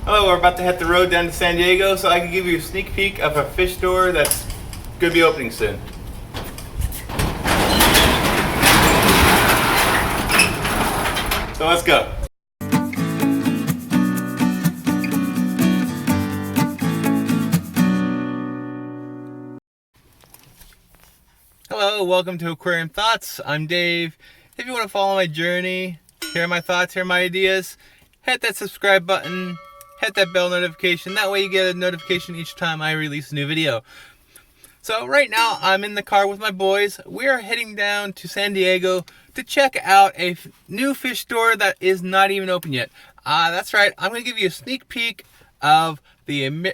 Oh, we're about to hit the road down to San Diego, so I can give you a sneak peek of a fish store that's going to be opening soon. So let's go. Hello, welcome to Aquarium Thoughts. I'm Dave. If you want to follow my journey, hear my thoughts, hear my ideas, hit that subscribe button, hit that bell notification. That way you get a notification each time I release a new video. So right now I'm in the car with my boys. We are heading down to San Diego to check out a new fish store that is not even open yet. That's right, I'm going to give you a sneak peek of the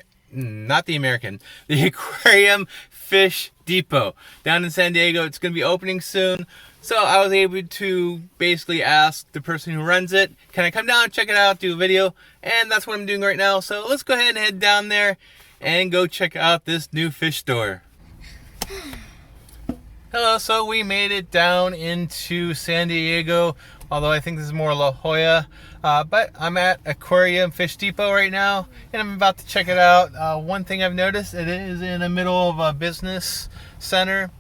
Aquarium Fish Depot down in San Diego. It's going to be opening soon. So I was able to basically ask the person who runs it, can I come down and check it out, do a video? And that's what I'm doing right now. So let's go ahead and head down there and go check out this new fish store. Hello, so we made it down into San Diego, although I think this is more La Jolla. But I'm at Aquarium Fish Depot right now, and I'm about to check it out. One thing I've noticed, it is in the middle of a business center,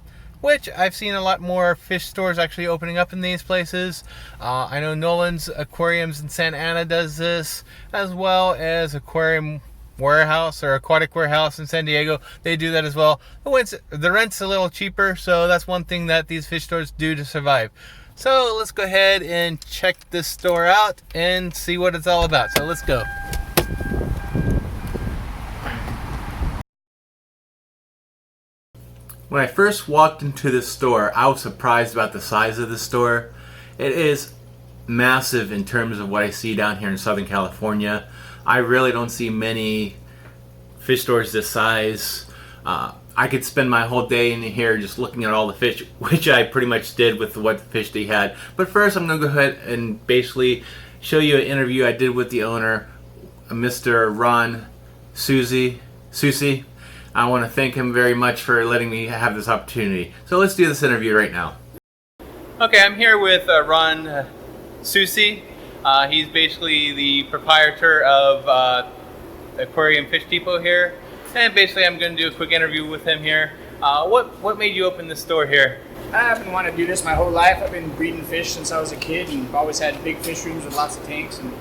which I've seen a lot more fish stores actually opening up in these places. I know Nolan's Aquariums in Santa Ana does this, as well as Aquarium Warehouse or Aquatic Warehouse in San Diego. They do that as well. The rent's a little cheaper, so that's one thing that these fish stores do to survive. So let's go ahead and check this store out and see what it's all about. So let's go. When I first walked into this store, I was surprised about the size of the store. It is massive in terms of what I see down here in Southern California. I really don't see many fish stores this size. I could spend my whole day in here just looking at all the fish, which I pretty much did with what fish they had. But first I'm going to go ahead and basically show you an interview I did with the owner, Mr. Ron Susie. I want to thank him very much for letting me have this opportunity. So let's do this interview right now. Okay, I'm here with Ron Susie. He's basically the proprietor of Aquarium Fish Depot here. And basically I'm going to do a quick interview with him here. What made you open this store here? I've been wanting to do this my whole life. I've been breeding fish since I was a kid and always had big fish rooms with lots of tanks. And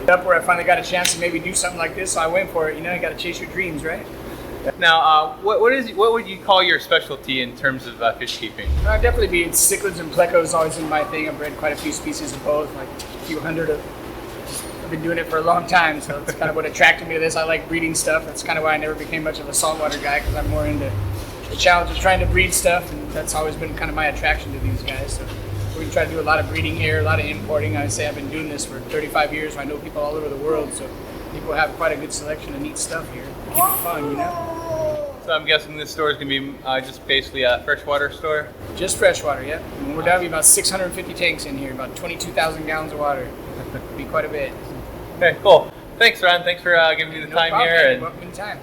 up where I finally got a chance to maybe do something like this, so I went for it. You know, you got to chase your dreams, right? Now, what would you call your specialty in terms of fish keeping? I'd definitely be cichlids and plecos, always in my thing. I've bred quite a few species of both, like a few hundred of. I've been doing it for a long time, so that's kind of what attracted me to this. I like breeding stuff. That's kind of why I never became much of a saltwater guy, because I'm more into the challenge of trying to breed stuff, and that's always been kind of my attraction to these guys. So we try to do a lot of breeding here, a lot of importing. I would say I've been doing this for 35 years. So I know people all over the world, so people have quite a good selection of neat stuff here. Keep it fun, you know? So I'm guessing this store is going to be just basically a freshwater store? Just freshwater, yeah. And we're down to about 650 tanks in here, about 22,000 gallons of water. It'll be quite a bit. Okay, cool. Thanks, Ron. Thanks for giving me the time problem. here. And welcome anytime.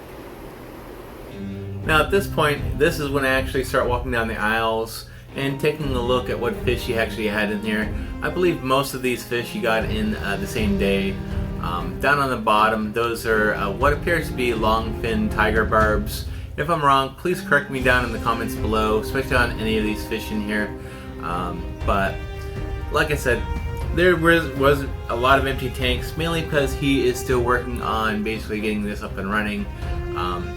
Now at this point, this is when I actually start walking down the aisles and taking a look at what fish you actually had in here. I believe most of these fish you got in the same day. Down on the bottom, those are what appears to be long-fin tiger barbs. If I'm wrong, please correct me down in the comments below, especially on any of these fish in here. But like I said, there was a lot of empty tanks, mainly because he is still working on basically getting this up and running.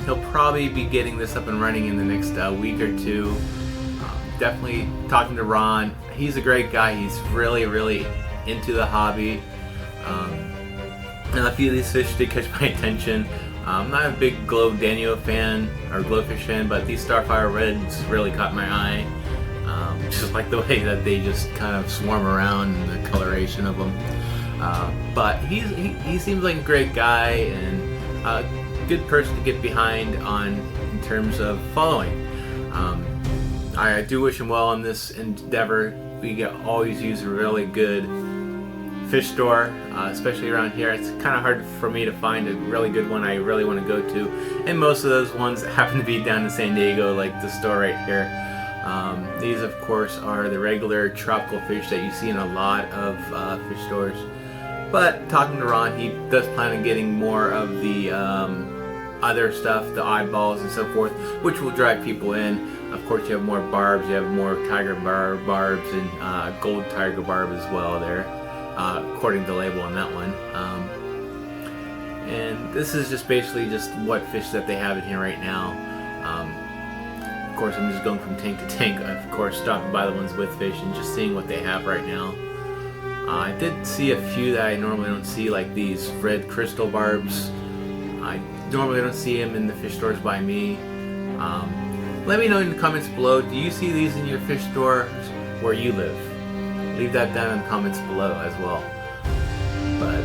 He'll probably be getting this up and running in the next week or two. Definitely talking to Ron. He's a great guy. He's really into the hobby. Now a few of these fish did catch my attention. I'm not a big Glow Daniel fan or Glowfish fan, but these Starfire Reds really caught my eye. Just like the way that they just kind of swarm around and the coloration of them. But he seems like a great guy and a good person to get behind on in terms of following. I do wish him well on this endeavor. We always use a really good fish store, especially around here. It's kind of hard for me to find a really good one I really want to go to, and most of those ones happen to be down in San Diego, like the store right here. These of course are the regular tropical fish that you see in a lot of fish stores. But talking to Ron, he does plan on getting more of the other stuff, the oddballs and so forth, which will drive people in. Of course, you have more barbs, you have more tiger barbs and gold tiger barb as well there, according to the label on that one. And this is just basically just what fish that they have in here right now. Of course, I'm just going from tank to tank, of course, stopping by the ones with fish and just seeing what they have right now. I did see a few that I normally don't see, like these red crystal barbs. I normally don't see them in the fish stores by me. Let me know in the comments below, do you see these in your fish stores where you live? Leave that down in the comments below as well. But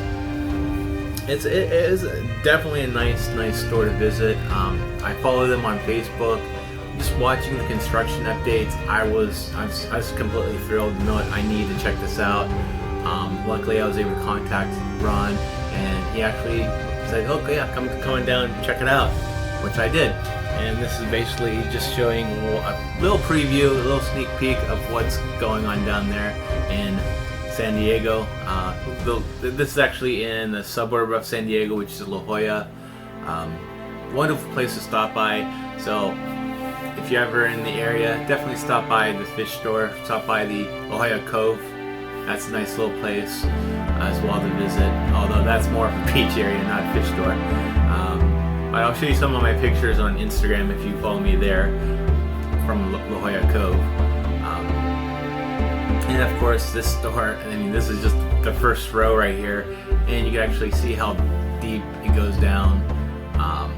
it is definitely a nice store to visit. I follow them on Facebook. Just watching the construction updates, I was completely thrilled. You know what, I need to check this out. Luckily, I was able to contact Ron, and he actually said, "Okay, yeah, come on down and check it out," which I did. And this is basically just showing a little preview, a little sneak peek of what's going on down there in San Diego. This is actually in the suburb of San Diego, which is La Jolla. Wonderful place to stop by. So if you're ever in the area, definitely stop by the fish store. Stop by the La Jolla Cove. That's a nice little place as well to visit. Although that's more of a beach area, not a fish store. But I'll show you some of my pictures on Instagram if you follow me there from La Jolla Cove. And of course, this store, I mean, this is just the first row right here, and you can actually see how deep it goes down.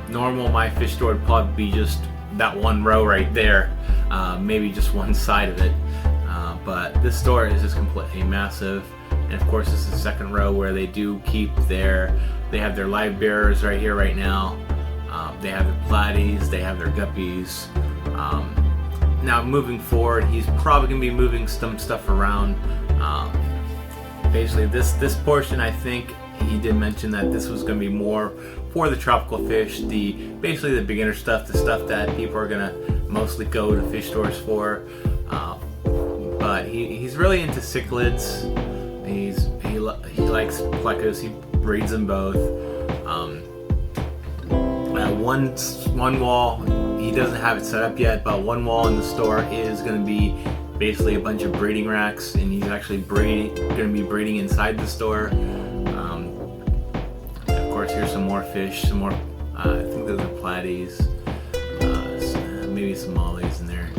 Normal, my fish store would probably be just that one row right there, maybe just one side of it. But this store is just completely massive. And of course, this is the second row where they do keep they have their live bearers right here right now. They have the platies, they have their guppies. Now moving forward, he's probably going to be moving some stuff around. Basically this portion, I think he did mention that this was going to be more for the tropical fish, basically the beginner stuff, the stuff that people are going to mostly go to fish stores for. But he's really into cichlids. He likes plecos. He breeds them both. One wall, he doesn't have it set up yet, but one wall in the store is going to be basically a bunch of breeding racks, and he's actually going to be breeding inside the store. Of course, here's some more fish, some more. I think those are platies, maybe some mollies in there,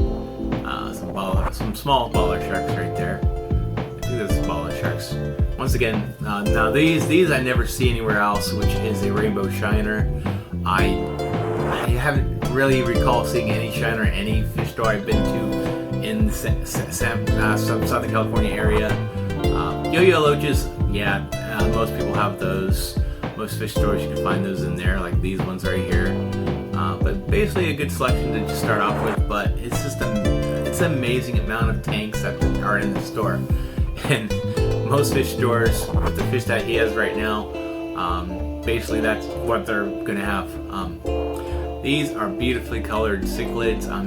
some small baller sharks right there. I think those are baller sharks. Once again, now these I never see anywhere else, which is a rainbow shiner. I haven't really recall seeing any shiner in any fish store I've been to in the Southern California area. Yo-yo loaches, yeah, most people have those. Most fish stores you can find those in there, like these ones right here. But basically a good selection to just start off with. But it's just it's an amazing amount of tanks that are in the store, and most fish stores with the fish that he has right now, basically that's what they're gonna have. These are beautifully colored cichlids. I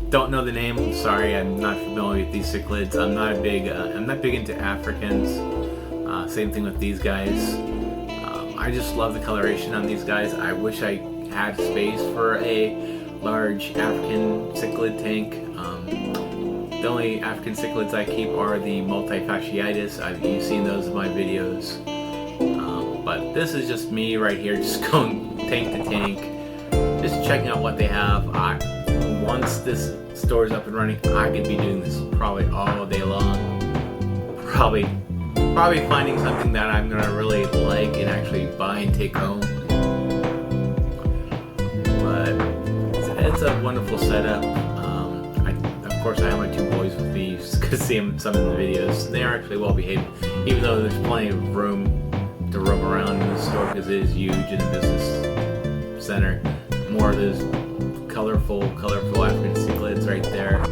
don't know the name. I'm sorry, I'm not familiar with these cichlids. I'm not big into Africans. Same thing with these guys. I just love the coloration on these guys. I wish I had space for a large African cichlid tank. The only African cichlids I keep are the multifasciitis. You've seen those in my videos. But this is just me right here, just going tank to tank, just checking out what they have. Once this store is up and running, I could be doing this probably all day long. Probably finding something that I'm gonna really like and actually buy and take home. But it's a wonderful setup. Of course, I have my two boys with me. You could see them some in the videos. They are actually well behaved, even though there's plenty of room to roam around in the store because it is huge in a business center. More of those colorful African cichlids right there,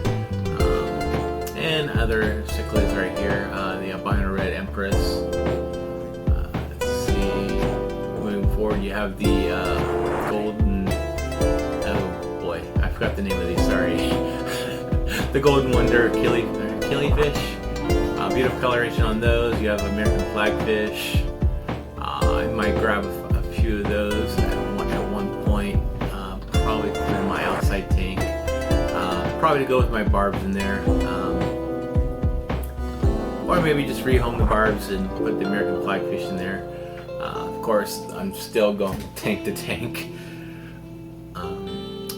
and other cichlids right here. The albino red empress. Let's see. Moving forward, you have the golden. Oh boy, I forgot the name of these. Sorry. The golden wonder killifish. Beautiful coloration on those. You have American flagfish. might grab a few of those at one point, probably put in my outside tank. Probably to go with my barbs in there. Or maybe just rehome the barbs and put the American flag fish in there. Of course, I'm still going tank to tank.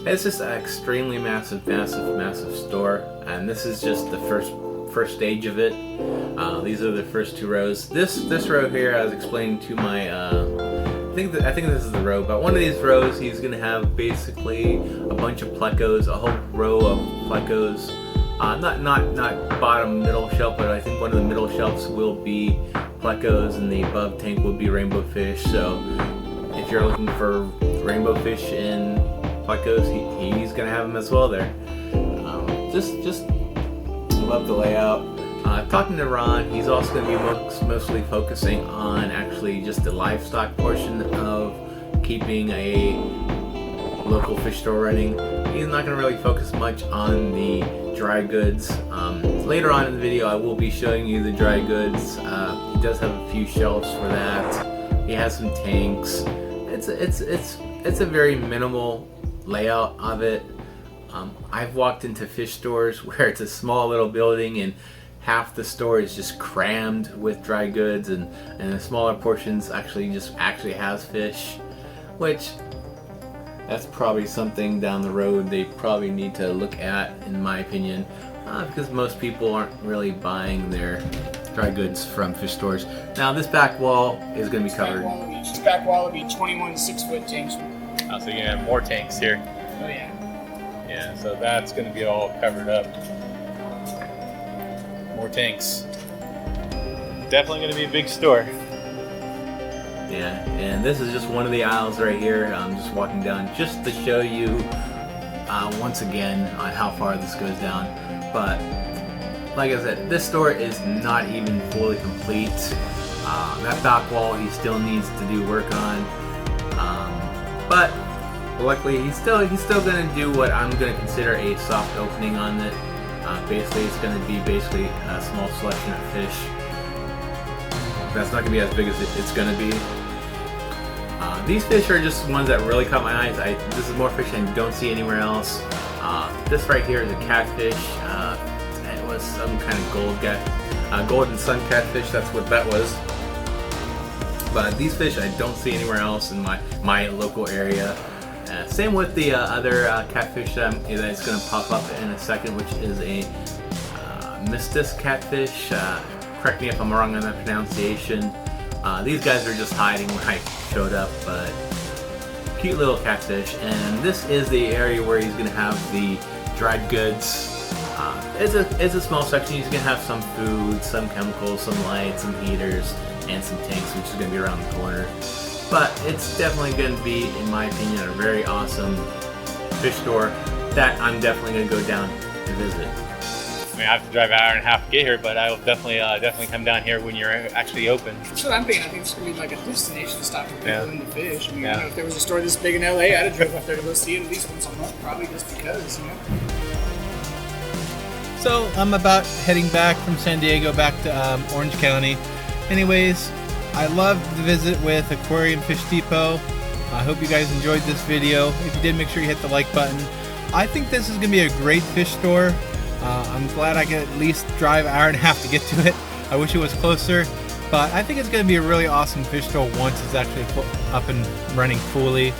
It's just an extremely massive store, and this is just the first stage of it. These are the first 2 rows. This row here, I was explaining to my I think this is the row, but one of these rows he's gonna have basically a bunch of plecos, a whole row of plecos. Not bottom middle shelf, but I think one of the middle shelves will be plecos, and the above tank will be rainbow fish. So if you're looking for rainbow fish in plecos, he's gonna have them as well there. Just love the layout. Talking to Ron, he's also going to be mostly focusing on actually just the livestock portion of keeping a local fish store running. He's not going to really focus much on the dry goods. Later on in the video, I will be showing you the dry goods. He does have a few shelves for that. He has some tanks. It's a very minimal layout of it. I've walked into fish stores where it's a small little building and half the store is just crammed with dry goods, and the smaller portions actually has fish, which that's probably something down the road they probably need to look at, in my opinion, because most people aren't really buying their dry goods from fish stores. Now this back wall is going to be covered. This back wall will be 21 6-foot tanks. Oh, so you're gonna have more tanks here. Oh yeah. Yeah, so that's gonna be all covered up. More tanks. Definitely going to be a big store. Yeah, and this is just one of the aisles right here. I'm just walking down just to show you once again on how far this goes down. But like I said, this store is not even fully complete. That back wall he still needs to do work on. But luckily he's still going to do what I'm going to consider a soft opening on it. Basically, it's going to be a small selection of fish. That's not going to be as big as it's going to be. These fish are just ones that really caught my eyes. This is more fish I don't see anywhere else. This right here is a catfish. It was some kind of golden sun catfish. That's what that was. But these fish I don't see anywhere else in my local area. Same with the other catfish that is going to pop up in a second, which is a Mistus catfish. Correct me if I'm wrong on that pronunciation. These guys are just hiding when I showed up, but cute little catfish. And this is the area where he's going to have the dried goods. It's a small section. He's going to have some food, some chemicals, some lights, some heaters, and some tanks, which is going to be around the corner. But it's definitely going to be, in my opinion, a very awesome fish store that I'm definitely going to go down to visit. I mean, I have to drive an hour and a half to get here, but I will definitely come down here when you're actually open. That's what I'm thinking. I think it's going to be like a destination stop for people into fish. I mean, Yeah. you know, if there was a store this big in LA, I'd have drove up there to go see it at least once a month, probably just because, you know. So I'm about heading back from San Diego back to Orange County. Anyways, I loved the visit with Aquarium Fish Depot. I hope you guys enjoyed this video. If you did, make sure you hit the like button. I think this is going to be a great fish store. I'm glad I could at least drive an hour and a half to get to it. I wish it was closer, but I think it's going to be a really awesome fish store once it's actually up and running fully.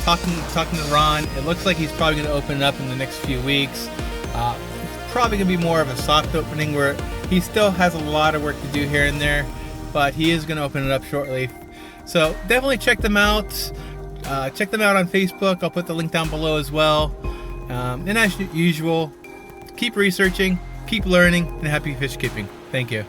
Talking to Ron, it looks like he's probably going to open it up in the next few weeks. It's probably going to be more of a soft opening where he still has a lot of work to do here and there, but he is going to open it up shortly. So definitely check them out. Check them out on Facebook. I'll put the link down below as well. And as usual, keep researching, keep learning, and happy fish keeping. Thank you.